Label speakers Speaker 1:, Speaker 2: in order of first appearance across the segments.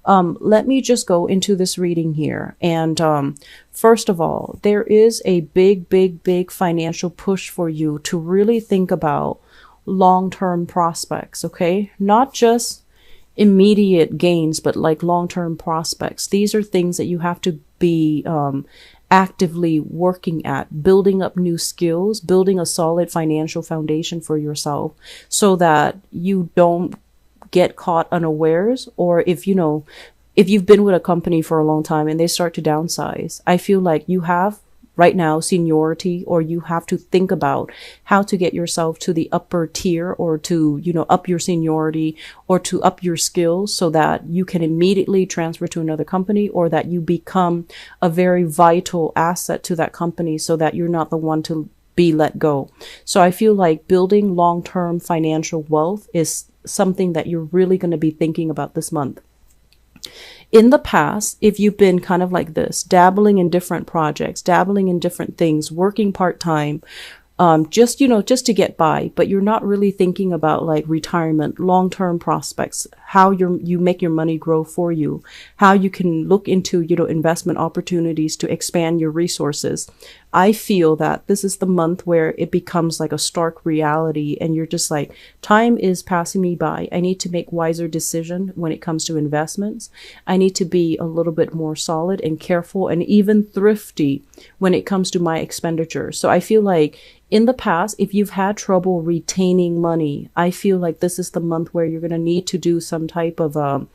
Speaker 1: Let me just go into this reading here. And first of all, there is a big financial push for you to really think about long-term prospects, okay? Not just immediate gains, but like long-term prospects. These are things that you have to be actively working at, building up new skills, building a solid financial foundation for yourself so that you don't get caught unawares. Or if you've been with a company for a long time and they start to downsize, I feel like you have right now seniority, or you have to think about how to get yourself to the upper tier, or to, up your seniority, or to up your skills so that you can immediately transfer to another company, or that you become a very vital asset to that company so that you're not the one to be let go. So I feel like building long-term financial wealth is something that you're really going to be thinking about this month. In the past, if you've been kind of like this, dabbling in different projects, dabbling in different things, working part-time, just to get by, but you're not really thinking about like retirement, long-term prospects, how you make your money grow for you, how you can look into, investment opportunities to expand your resources. I feel that this is the month where it becomes like a stark reality, and you're just like, time is passing me by. I need to make wiser decisions when it comes to investments. I need to be a little bit more solid and careful and even thrifty when it comes to my expenditure. So I feel like in the past, if you've had trouble retaining money, I feel like this is the month where you're going to need to do some type of a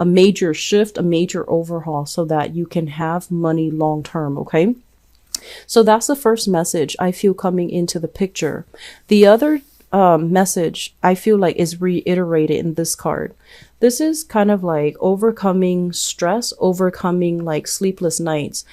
Speaker 1: major shift, a major overhaul, so that you can have money long term. Okay. So that's the first message I feel coming into the picture. The other message I feel like is reiterated in this card. This is kind of like overcoming stress, overcoming like sleepless nights.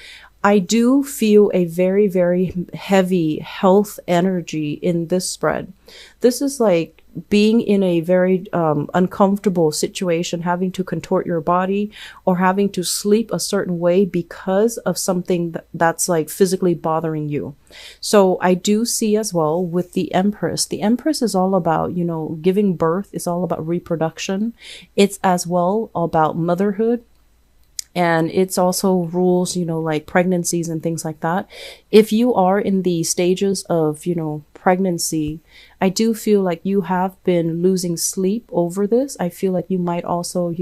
Speaker 1: I do feel a very heavy health energy in this spread. This is like being in a very uncomfortable situation, having to contort your body or having to sleep a certain way because of something that's like physically bothering you. So I do see as well with the Empress. The Empress is all about, giving birth. It's all about reproduction. It's as well about motherhood. And it's also rules, like pregnancies and things like that. If you are in the stages of, pregnancy, I do feel like you have been losing sleep over this. I feel like you might also,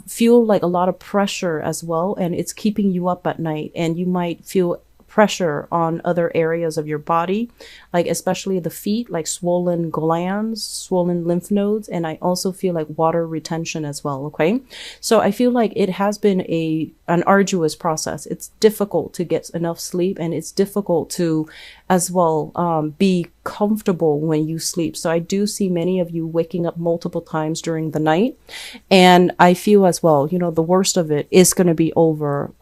Speaker 1: feel like a lot of pressure as well. And it's keeping you up at night, and you might feel pressure on other areas of your body, like especially the feet, like swollen glands, swollen lymph nodes. And I also feel like water retention as well. Okay. So I feel like it has been an arduous process. It's difficult to get enough sleep, and it's difficult to as well be comfortable when you sleep. So I do see many of you waking up multiple times during the night. And I feel as well, the worst of it is going to be over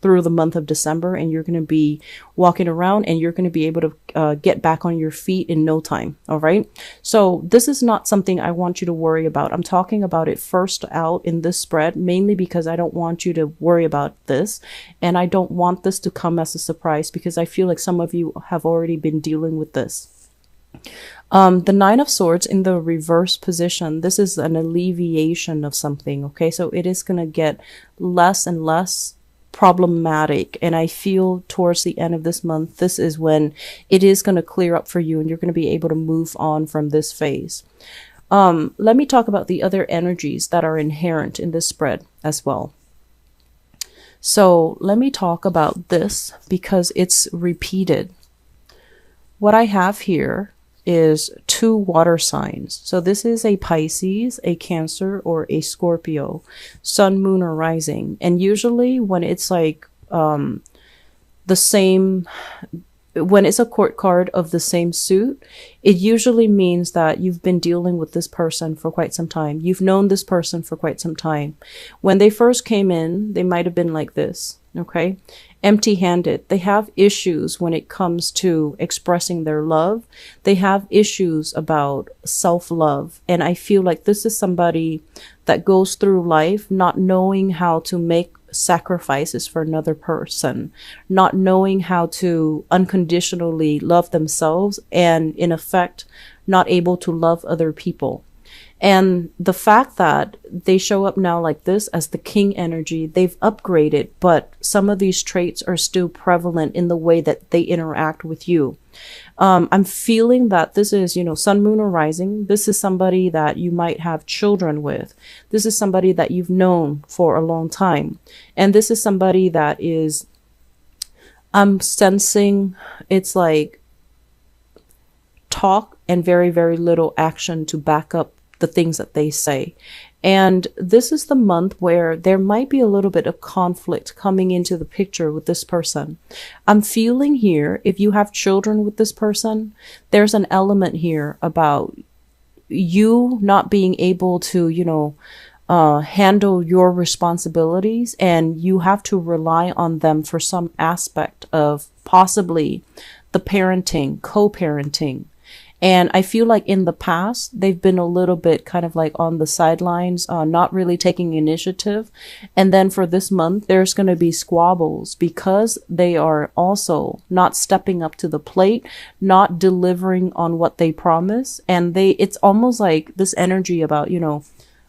Speaker 1: through the month of December, and you're going to be walking around, and you're going to be able to get back on your feet in no time. All right. So this is not something I want you to worry about. I'm talking about it first out in this spread, mainly because I don't want you to worry about this. And I don't want this to come as a surprise, because I feel like some of you have already been dealing with this. The Nine of Swords in the reverse position, this is an alleviation of something. Okay. So it is going to get less and less problematic, and I feel towards the end of this month, this is when it is going to clear up for you, and you're going to be able to move on from this phase. Let me talk about the other energies that are inherent in this spread as well. So let me talk about this because it's repeated. What I have here is 2 water signs. So this is a Pisces, a Cancer, or a Scorpio, Sun, Moon, or Rising. And usually when it's like the same, when it's a court card of the same suit, it usually means that you've been dealing with this person for quite some time. You've known this person for quite some time. When they first came in, they might have been like this. Okay. Empty-handed. They have issues when it comes to expressing their love. They have issues about self-love. And I feel like this is somebody that goes through life not knowing how to make sacrifices for another person, not knowing how to unconditionally love themselves, and in effect, not able to love other people. And the fact that they show up now like this as the king energy, they've upgraded, but some of these traits are still prevalent in the way that they interact with you. I'm feeling that this is, sun, moon, or rising. This is somebody that you might have children with. This is somebody that you've known for a long time. And this is somebody that is, I'm sensing it's like talk and very, very little action to back up the things that they say. And this is the month where there might be a little bit of conflict coming into the picture with this person. I'm feeling here, if you have children with this person, there's an element here about you not being able to, handle your responsibilities, and you have to rely on them for some aspect of possibly the parenting, co-parenting. And I feel like in the past, they've been a little bit kind of like on the sidelines, not really taking initiative. And then for this month, there's going to be squabbles because they are also not stepping up to the plate, not delivering on what they promise. And it's almost like this energy about,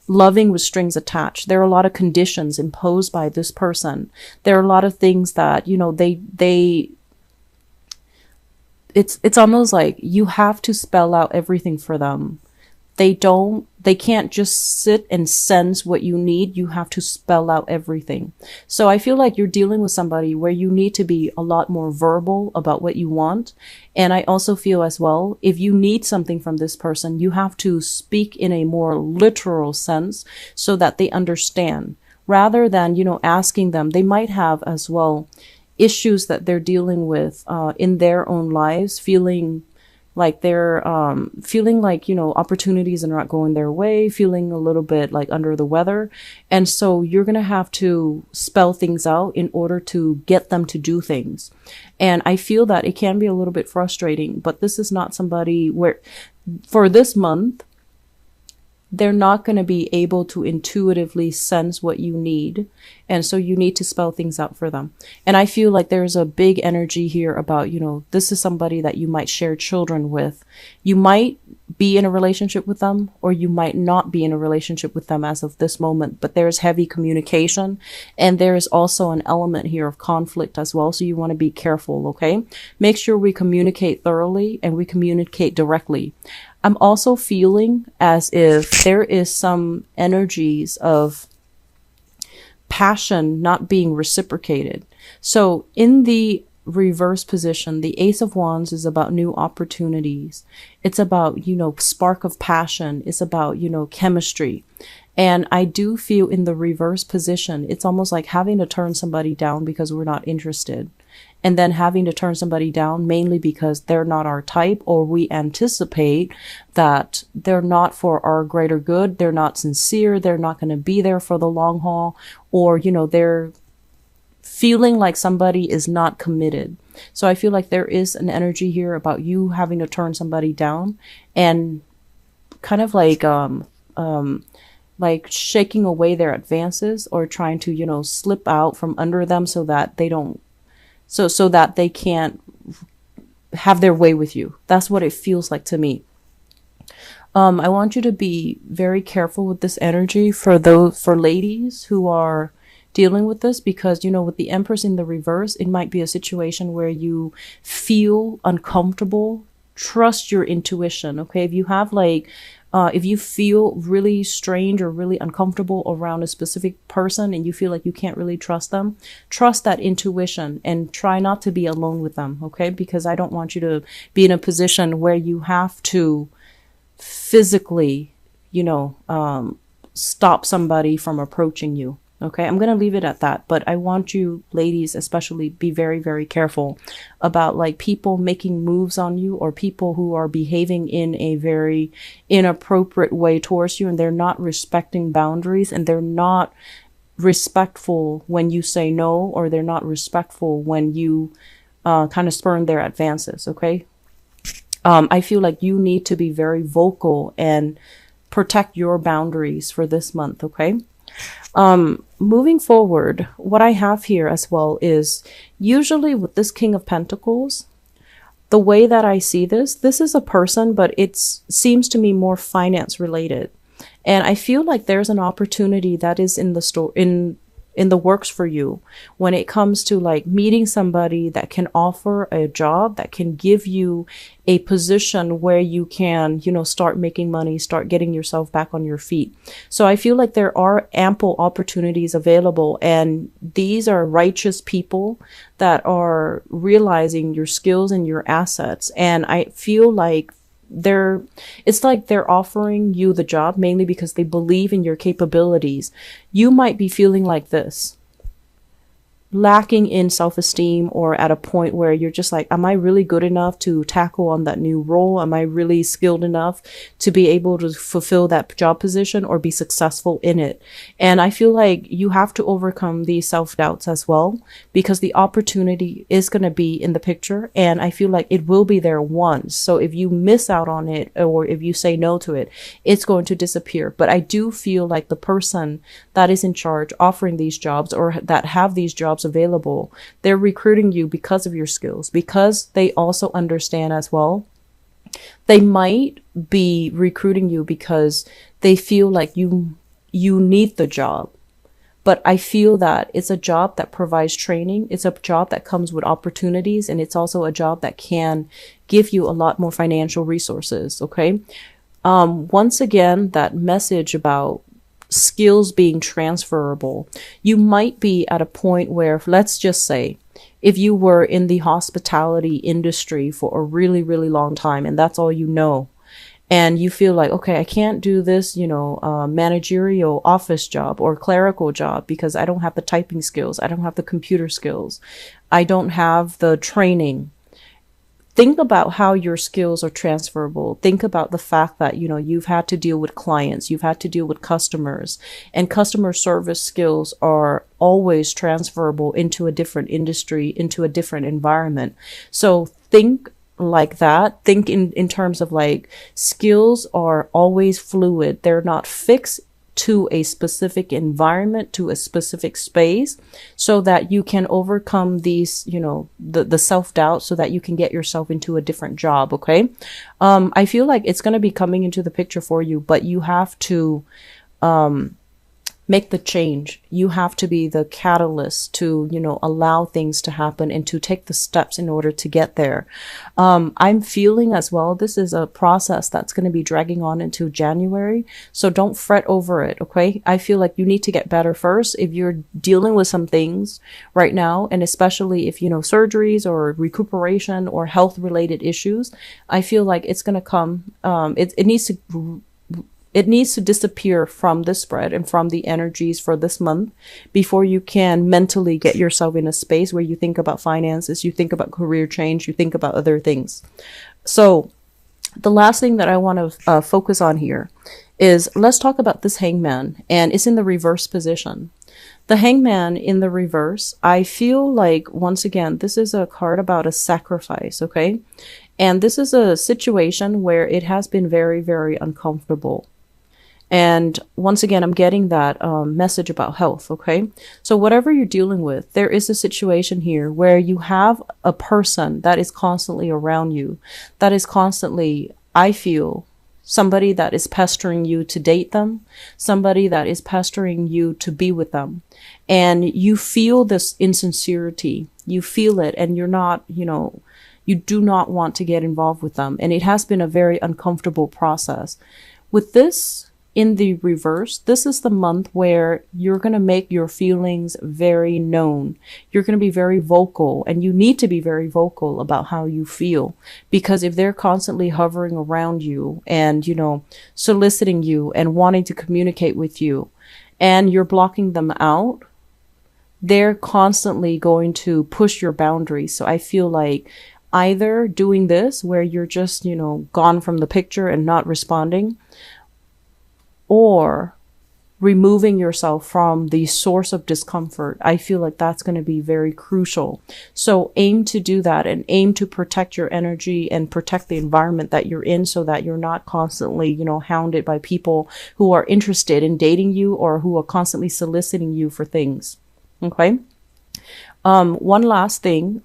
Speaker 1: loving with strings attached. There are a lot of conditions imposed by this person. There are a lot of things that, it's almost like you have to spell out everything for them. They can't just sit and sense what you need. You have to spell out everything. So I feel like you're dealing with somebody where you need to be a lot more verbal about what you want. And I also feel as well, if you need something from this person, you have to speak in a more literal sense so that they understand, rather than, asking them. They might have as well issues that they're dealing with in their own lives, feeling like they're opportunities are not going their way, feeling a little bit like under the weather. And so you're going to have to spell things out in order to get them to do things. And I feel that it can be a little bit frustrating, but this is not somebody where for this month, they're not going to be able to intuitively sense what you need. And so you need to spell things out for them. And I feel like there's a big energy here about, this is somebody that you might share children with. You might be in a relationship with them, or you might not be in a relationship with them as of this moment, but there's heavy communication, and there is also an element here of conflict as well. So you want to be careful. Okay. Make sure we communicate thoroughly and we communicate directly. I'm also feeling as if there is some energies of passion not being reciprocated. So in the reverse position, the Ace of Wands is about new opportunities. It's about, spark of passion. It's about, chemistry. And I do feel in the reverse position, it's almost like having to turn somebody down because we're not interested. And then having to turn somebody down mainly because they're not our type, or we anticipate that they're not for our greater good. They're not sincere. They're not going to be there for the long haul, or, they're feeling like somebody is not committed. So I feel like there is an energy here about you having to turn somebody down and kind of like shaking away their advances, or trying to, slip out from under them so that they don't, so that they can't have their way with you. That's what it feels like to me. I want you to be very careful with this energy for ladies who are dealing with this, because, with the Empress in the reverse, it might be a situation where you feel uncomfortable. Trust your intuition. Okay. If you have if you feel really strange or really uncomfortable around a specific person and you feel like you can't really trust them, trust that intuition and try not to be alone with them. Okay. Because I don't want you to be in a position where you have to physically, stop somebody from approaching you. Okay, I'm going to leave it at that. But I want you ladies especially be very, very careful about people making moves on you, or people who are behaving in a very inappropriate way towards you, and they're not respecting boundaries, and they're not respectful when you say no, or they're not respectful when you kind of spurn their advances. Okay, I feel like you need to be very vocal and protect your boundaries for this month. Okay. Moving forward, what I have here as well is usually with this King of Pentacles, the way that I see this is a person, but it seems to me more finance related. And I feel like there's an opportunity that is in the store, in the works for you when it comes to like meeting somebody that can offer a job, that can give you a position where you can, start making money, start getting yourself back on your feet. So I feel like there are ample opportunities available, and these are righteous people that are realizing your skills and your assets. And I feel like it's like they're offering you the job mainly because they believe in your capabilities. You might be feeling like this, lacking in self-esteem, or at a point where you're just like, am I really good enough to tackle on that new role? Am I really skilled enough to be able to fulfill that job position or be successful in it? And I feel like you have to overcome these self-doubts as well, because the opportunity is going to be in the picture, and I feel like it will be there once. So if you miss out on it, or if you say no to it, it's going to disappear. But I do feel like the person that is in charge offering these jobs, or that have these jobs available, they're recruiting you because of your skills, because they also understand as well. They might be recruiting you because they feel like you need the job. But I feel that it's a job that provides training. It's a job that comes with opportunities, and it's also a job that can give you a lot more financial resources. Okay. Once again, that message about skills being transferable. You might be at a point where, let's just say, if you were in the hospitality industry for a really, really long time, and that's all you know, and you feel like, okay, I can't do this, managerial office job or clerical job because I don't have the typing skills. I don't have the computer skills. I don't have the training. Think about how your skills are transferable. Think about the fact that, you've had to deal with clients, you've had to deal with customers, and customer service skills are always transferable into a different industry, into a different environment. So think like that. Think in terms of like, skills are always fluid. They're not fixed to a specific environment, to a specific space, so that you can overcome these, the self-doubt, so that you can get yourself into a different job. Okay. I feel like it's going to be coming into the picture for you, but you have to, make the change. You have to be the catalyst to, allow things to happen and to take the steps in order to get there. I'm feeling as well, this is a process that's going to be dragging on into January. So don't fret over it. Okay. I feel like you need to get better first. If you're dealing with some things right now, and especially if, surgeries or recuperation or health related issues, I feel like it's going to come, it needs to disappear from the spread and from the energies for this month before you can mentally get yourself in a space where you think about finances, you think about career change, you think about other things. So the last thing that I want to focus on here is, let's talk about this hangman, and it's in the reverse position. The hangman in the reverse, I feel like, once again, this is a card about a sacrifice. Okay. And this is a situation where it has been very, very uncomfortable. And once again, I'm getting that message about health. Okay. So whatever you're dealing with, there is a situation here where you have a person that is constantly around you, that is constantly, I feel, somebody that is pestering you to date them, somebody that is pestering you to be with them. And you feel this insincerity, you feel it, and you're not, you do not want to get involved with them. And it has been a very uncomfortable process. With this in the reverse, this is the month where you're going to make your feelings very known. You're going to be very vocal, and you need to be very vocal about how you feel, because if they're constantly hovering around you and, soliciting you and wanting to communicate with you, and you're blocking them out, they're constantly going to push your boundaries. So I feel like either doing this where you're just, gone from the picture and not responding, or removing yourself from the source of discomfort. I feel like that's going to be very crucial. So aim to do that, and aim to protect your energy and protect the environment that you're in, so that you're not constantly, hounded by people who are interested in dating you or who are constantly soliciting you for things. Okay. One last thing.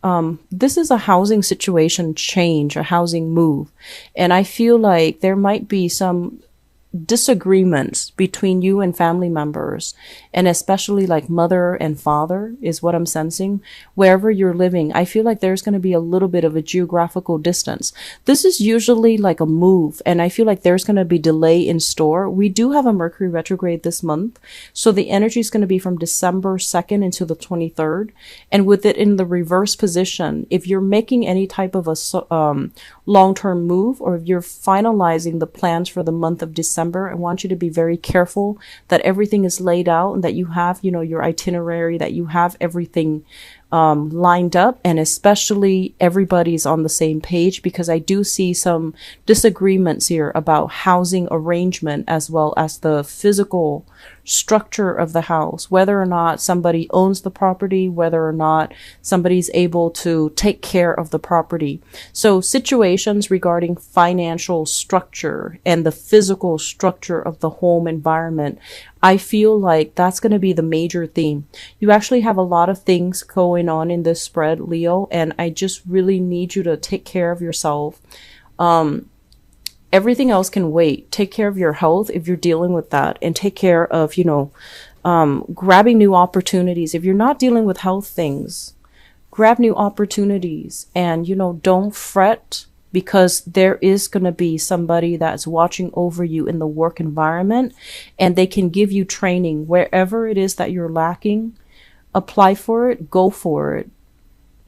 Speaker 1: This is a housing situation change, a housing move. And I feel like there might be some disagreements between you and family members, and especially like mother and father is what I'm sensing. Wherever you're living, I feel like there's going to be a little bit of a geographical distance. This is usually like a move, and I feel like there's going to be delay in store. We do have a Mercury retrograde this month, so the energy is going to be from December 2nd into the 23rd, and with it in the reverse position, if you're making any type of a long-term move, or if you're finalizing the plans for the month of December, I want you to be very careful that everything is laid out and that you have, your itinerary, that you have everything lined up, and especially everybody's on the same page, because I do see some disagreements here about housing arrangement as well as the physical structure of the house, whether or not somebody owns the property, whether or not somebody's able to take care of the property. So situations regarding financial structure and the physical structure of the home environment, I feel like that's going to be the major theme. You actually have a lot of things going on in this spread, Leo, and I just really need you to take care of yourself. Everything else can wait. Take care of your health if you're dealing with that, and take care of, grabbing new opportunities. If you're not dealing with health things, grab new opportunities, and, don't fret, because there is going to be somebody that's watching over you in the work environment, and they can give you training wherever it is that you're lacking. Apply for it, go for it,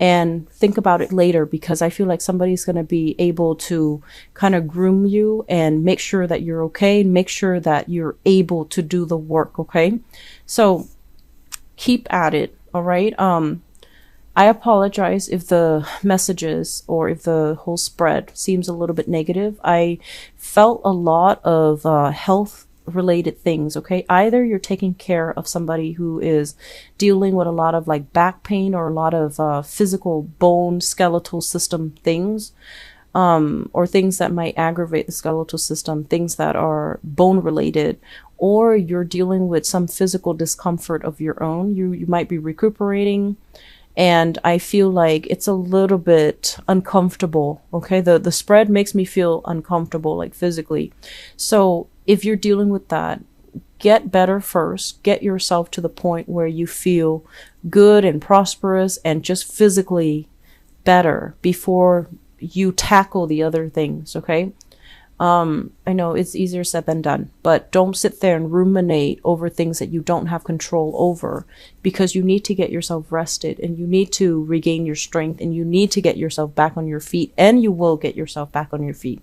Speaker 1: and think about it later, because I feel like somebody's going to be able to kind of groom you and make sure that you're okay, and make sure that you're able to do the work. Okay. So keep at it. All right. I apologize if the messages or if the whole spread seems a little bit negative. I felt a lot of health related things. Okay, either you're taking care of somebody who is dealing with a lot of like back pain, or a lot of physical bone skeletal system things, or things that might aggravate the skeletal system, things that are bone related, or you're dealing with some physical discomfort of your own. You might be recuperating, and I feel like it's a little bit uncomfortable. Okay, the spread makes me feel uncomfortable, like physically. So if you're dealing with that, get better first. Get yourself to the point where you feel good and prosperous and just physically better before you tackle the other things. Okay. I know it's easier said than done, but don't sit there and ruminate over things that you don't have control over, because you need to get yourself rested, and you need to regain your strength, and you need to get yourself back on your feet, and you will get yourself back on your feet.